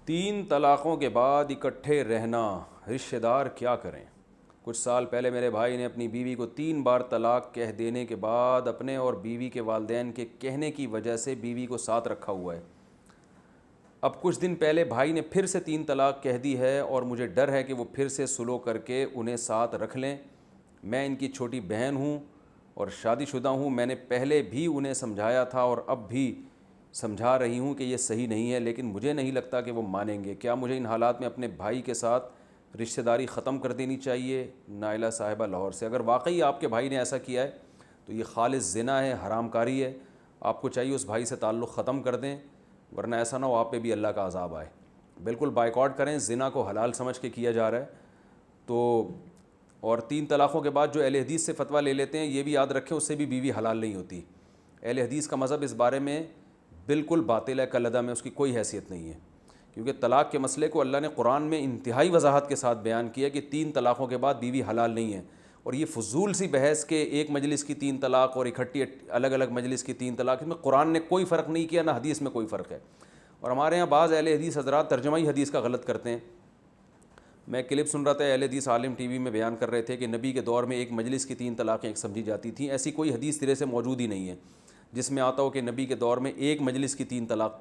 تین طلاقوں کے بعد اکٹھے رہنا، رشتہ دار کیا کریں؟ کچھ سال پہلے میرے بھائی نے اپنی بیوی کو 3 بار طلاق کہہ دینے کے بعد اپنے اور بیوی کے والدین کے کہنے کی وجہ سے بیوی کو ساتھ رکھا ہوا ہے۔ اب کچھ دن پہلے بھائی نے پھر سے 3 طلاق کہہ دی ہے اور مجھے ڈر ہے کہ وہ پھر سے سلو کر کے انہیں ساتھ رکھ لیں۔ میں ان کی چھوٹی بہن ہوں اور شادی شدہ ہوں۔ میں نے پہلے بھی انہیں سمجھایا تھا اور اب بھی سمجھا رہی ہوں کہ یہ صحیح نہیں ہے، لیکن مجھے نہیں لگتا کہ وہ مانیں گے۔ کیا مجھے ان حالات میں اپنے بھائی کے ساتھ رشتہ داری ختم کر دینی چاہیے؟ نائلہ صاحبہ لاہور سے۔ اگر واقعی آپ کے بھائی نے ایسا کیا ہے تو یہ خالص زنا ہے، حرام کاری ہے۔ آپ کو چاہیے اس بھائی سے تعلق ختم کر دیں، ورنہ ایسا نہ ہو آپ پہ بھی اللہ کا عذاب آئے۔ بالکل بائیکاٹ کریں، زنا کو حلال سمجھ کے کیا جا رہا ہے تو۔ اور 3 طلاقوں کے بعد جو اہل حدیث سے فتویٰ لے لیتے ہیں، یہ بھی یاد رکھیں اس سے بھی بیوی حلال نہیں ہوتی۔ اہل حدیث کا مذہب اس بارے میں بالکل باطل ہے، کلعدہ میں اس کی کوئی حیثیت نہیں ہے، کیونکہ طلاق کے مسئلے کو اللہ نے قرآن میں انتہائی وضاحت کے ساتھ بیان کیا کہ 3 طلاقوں کے بعد بیوی حلال نہیں ہے۔ اور یہ فضول سی بحث کہ ایک مجلس کی 3 طلاق اور اکٹھی الگ الگ مجلس کی 3 طلاق، اس میں قرآن نے کوئی فرق نہیں کیا، نہ حدیث میں کوئی فرق ہے۔ اور ہمارے یہاں بعض اہل حدیث حضرات ترجمہ ہی حدیث کا غلط کرتے ہیں۔ میں کلپ سن رہا تھا، اہل حدیث عالم ٹی وی میں بیان کر رہے تھے کہ نبی کے دور میں ایک مجلس کی 3 طلاقیں ایک سمجھی جاتی تھیں۔ ایسی کوئی حدیث سرے سے موجود ہی نہیں ہے جس میں آتا ہو کہ نبی کے دور میں ایک مجلس کی 3 طلاق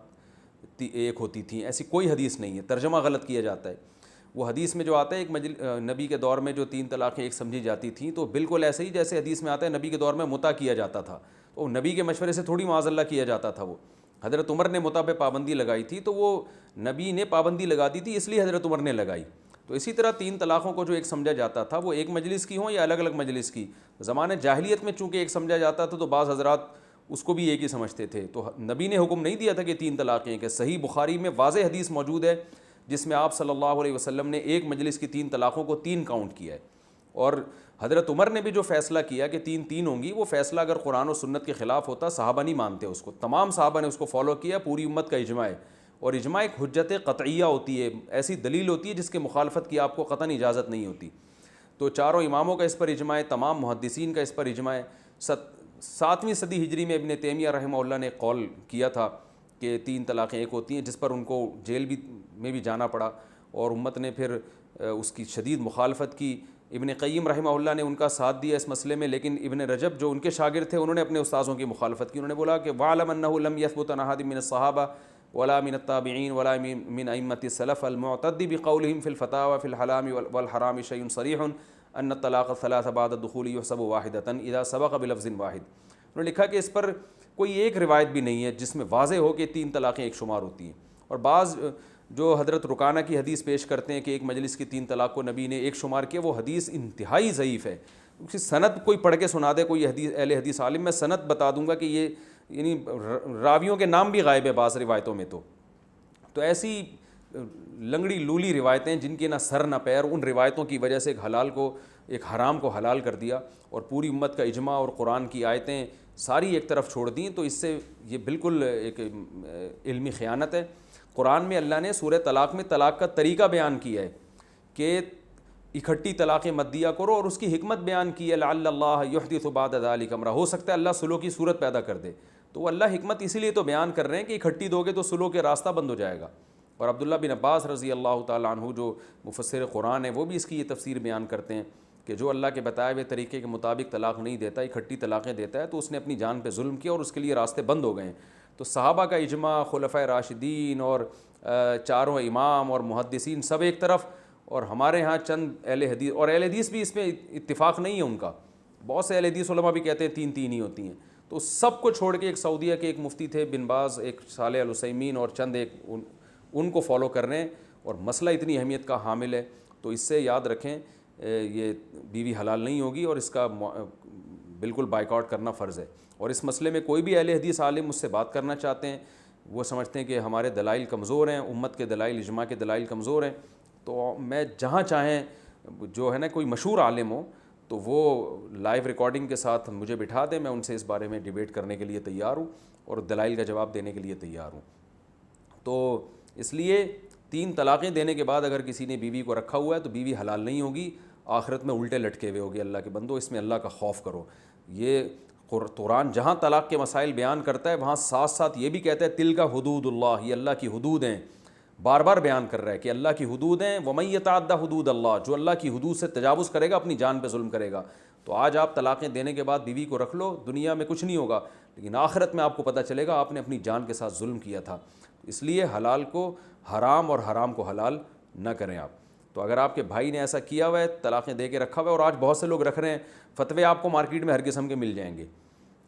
ایک ہوتی تھیں۔ ایسی کوئی حدیث نہیں ہے، ترجمہ غلط کیا جاتا ہے۔ وہ حدیث میں جو آتا ہے نبی کے دور میں جو 3 طلاقیں ایک سمجھی جاتی تھیں، تو بالکل ایسے ہی جیسے حدیث میں آتا ہے نبی کے دور میں متع کیا جاتا تھا، تو نبی کے مشورے سے تھوڑی معاذ اللہ کیا جاتا تھا۔ وہ حضرت عمر نے متع پہ پابندی لگائی تھی تو وہ نبی نے پابندی لگا دی تھی، اس لیے حضرت عمر نے لگائی۔ تو اسی طرح 3 طلاقوں کو جو ایک سمجھا جاتا تھا وہ ایک مجلس کی ہوں یا الگ الگ مجلس کی، زمانہ جاہلیت میں چونکہ ایک سمجھا جاتا تھا تو بعض حضرات اس کو بھی ایک ہی سمجھتے تھے۔ تو نبی نے حکم نہیں دیا تھا کہ 3 طلاقیں، کہ صحیح بخاری میں واضح حدیث موجود ہے جس میں آپ صلی اللہ علیہ وسلم نے ایک مجلس کی 3 طلاقوں کو 3 کاؤنٹ کیا ہے۔ اور حضرت عمر نے بھی جو فیصلہ کیا کہ 3 ہوں گی، وہ فیصلہ اگر قرآن و سنت کے خلاف ہوتا صحابہ نہیں مانتے اس کو، تمام صحابہ نے اس کو فالو کیا، پوری امت کا اجماع ہے۔ اور اجماع ایک حجت قطعیہ ہوتی ہے، ایسی دلیل ہوتی ہے جس کے مخالفت کی آپ کو قطعاً اجازت نہیں ہوتی۔ تو چاروں اماموں کا اس پر اجماع ہے، تمام محدثین کا اس پر اجماع ہے۔ 7ویں صدی ہجری میں ابن تیمیہ رحمہ اللہ نے قول کیا تھا کہ 3 طلاقیں ایک ہوتی ہیں، جس پر ان کو جیل میں بھی جانا پڑا اور امت نے پھر اس کی شدید مخالفت کی۔ ابن قیم رحمہ اللہ نے ان کا ساتھ دیا اس مسئلے میں، لیکن ابن رجب جو ان کے شاگرد تھے انہوں نے اپنے استاذوں کی مخالفت کی۔ انہوں نے بولا کہ وَعْلَمْ أَنَّهُ لَمْ يَثْبُتْ عَنْ أَحَدٍ مِّنَ الصَّحَابَةِ وَلَا مِنَ التَّابِعِينَ وَلَا مِنْ أَئِمَّةِ السَّلَفِ الْمُعْتَدِّ بِقَوْلِهِمْ فِي الْفَتَاوَى فِي الْحَلَالِ وَالْحَرَامِ شَيْءٌ صَرِيحٌ أَنَّ الطَّلَاقَ الثَّلَاثَ بَعْدَ الدُّخُولِ يُحْسَبُ وَاحِدَةً إِذَا سَبَقَ بِلَفْظٍ وَاحِدٍ۔ انہوں نے لکھا کہ اس پر کوئی ایک روایت بھی نہیں ہے جس میں واضح ہو کہ 3 طلاقیں ایک شمار ہوتی ہیں۔ اور بعض جو حضرت رکانہ کی حدیث پیش کرتے ہیں کہ ایک مجلس کی 3 طلاق کو نبی نے ایک شمار کیا، وہ حدیث انتہائی ضعیف ہے۔ اس سند کوئی پڑھ کے سنا دے کوئی حدیث اہل حدیث عالم، میں سند بتا دوں گا کہ یہ یعنی راویوں کے نام بھی غائب ہے بعض روایتوں میں۔ تو ایسی لنگڑی لولی روایتیں جن کے نہ سر نہ پیر، ان روایتوں کی وجہ سے ایک حرام کو حلال کر دیا اور پوری امت کا اجماع اور قرآن کی آیتیں ساری ایک طرف چھوڑ دیں۔ تو اس سے یہ بالکل ایک علمی خیانت ہے۔ قرآن میں اللہ نے سورہ طلاق میں طلاق کا طریقہ بیان کیا ہے کہ اکٹھی طلاقیں مت دیا کرو، اور اس کی حکمت بیان کی ہے لعل اللہ یحدث بعد ذلک امرا، ہو سکتا ہے اللہ سلو کی صورت پیدا کر دے۔ تو وہ اللہ حکمت اسی لیے تو بیان کر رہے ہیں کہ اکٹھی دو گے تو سلو کے راستہ بند ہو جائے گا۔ اور عبداللہ بن عباس رضی اللہ تعالیٰ عنہ جو مفسر قرآن ہے، وہ بھی اس کی یہ تفسیر بیان کرتے ہیں کہ جو اللہ کے بتائے ہوئے طریقے کے مطابق طلاق نہیں دیتا، اکٹھی طلاقیں دیتا ہے، تو اس نے اپنی جان پہ ظلم کیا اور اس کے لیے راستے بند ہو گئے ہیں۔ تو صحابہ کا اجماع، خلفائے راشدین اور چاروں امام اور محدثین سب ایک طرف، اور ہمارے ہاں چند اہل حدیث، اور اہل حدیث بھی اس میں اتفاق نہیں ہے ان کا، بہت سے اہل حدیث علماء بھی کہتے ہیں 3 ہی ہوتی ہیں۔ تو سب کو چھوڑ کے ایک سعودیہ کے ایک مفتی تھے بن باز، ایک صالح العثیمین اور چند ایک ان کو فالو کر رہے ہیں، اور مسئلہ اتنی اہمیت کا حامل ہے۔ تو اس سے یاد رکھیں یہ بیوی حلال نہیں ہوگی اور اس کا بالکل بائیکاٹ کرنا فرض ہے۔ اور اس مسئلے میں کوئی بھی اہل حدیث عالم مجھ سے بات کرنا چاہتے ہیں، وہ سمجھتے ہیں کہ ہمارے دلائل کمزور ہیں، امت کے دلائل، اجماع کے دلائل کمزور ہیں، تو میں جہاں چاہیں جو ہے نا کوئی مشہور عالم ہو تو وہ لائیو ریکارڈنگ کے ساتھ مجھے بٹھا دیں، میں ان سے اس بارے میں ڈیبیٹ کرنے کے لیے تیار ہوں اور دلائل کا جواب دینے کے لیے تیار ہوں۔ تو اس لیے 3 طلاقیں دینے کے بعد اگر کسی نے بیوی کو رکھا ہوا ہے تو بیوی حلال نہیں ہوگی، آخرت میں الٹے لٹکے ہوئے ہوگی۔ اللہ کے بندو، اس میں اللہ کا خوف کرو۔ یہ قرآن جہاں طلاق کے مسائل بیان کرتا ہے وہاں ساتھ ساتھ یہ بھی کہتا ہے تلک حدود اللہ، یہ اللہ کی حدود ہیں، بار بار بیان کر رہا ہے کہ اللہ کی حدود ہیں، وَمَن يَتَعَدَّ حدود اللہ، جو اللہ کی حدود سے تجاوز کرے گا اپنی جان پہ ظلم کرے گا۔ تو آج آپ طلاقیں دینے کے بعد بیوی کو رکھ لو، دنیا میں کچھ نہیں ہوگا، لیکن آخرت میں آپ کو پتہ چلے گا آپ نے اپنی جان کے ساتھ ظلم کیا تھا۔ اس لیے حلال کو حرام اور حرام کو حلال نہ کریں آپ۔ تو اگر آپ کے بھائی نے ایسا کیا ہوا ہے، طلاقیں دے کے رکھا ہوا ہے، اور آج بہت سے لوگ رکھ رہے ہیں، فتوے آپ کو مارکیٹ میں ہر قسم کے مل جائیں گے،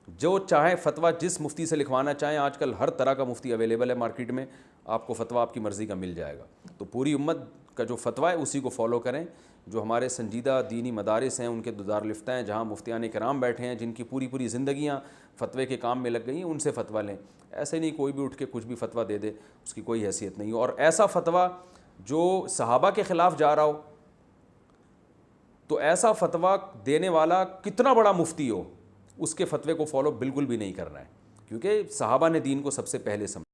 جو چاہیں فتویٰ جس مفتی سے لکھوانا چاہیں، آج کل ہر طرح کا مفتی اویلیبل ہے مارکیٹ میں، آپ کو فتویٰ آپ کی مرضی کا مل جائے گا۔ تو پوری امت کا جو فتویٰ ہے اسی کو فالو کریں۔ جو ہمارے سنجیدہ دینی مدارس ہیں، ان کے دارالفتہ ہیں، جہاں مفتیان کرام بیٹھے ہیں، جن کی پوری پوری زندگیاں فتوے کے کام میں لگ گئی ہیں، ان سے فتویٰ لیں۔ ایسے نہیں کوئی بھی اٹھ کے کچھ بھی فتویٰ دے دے، اس کی کوئی حیثیت نہیں۔ اور ایسا فتویٰ جو صحابہ کے خلاف جا رہا ہو، تو ایسا فتویٰ دینے والا کتنا بڑا مفتی ہو، اس کے فتوے کو فالو بالکل بھی نہیں کرنا ہے، کیونکہ صحابہ نے دین کو سب سے پہلے سمجھا۔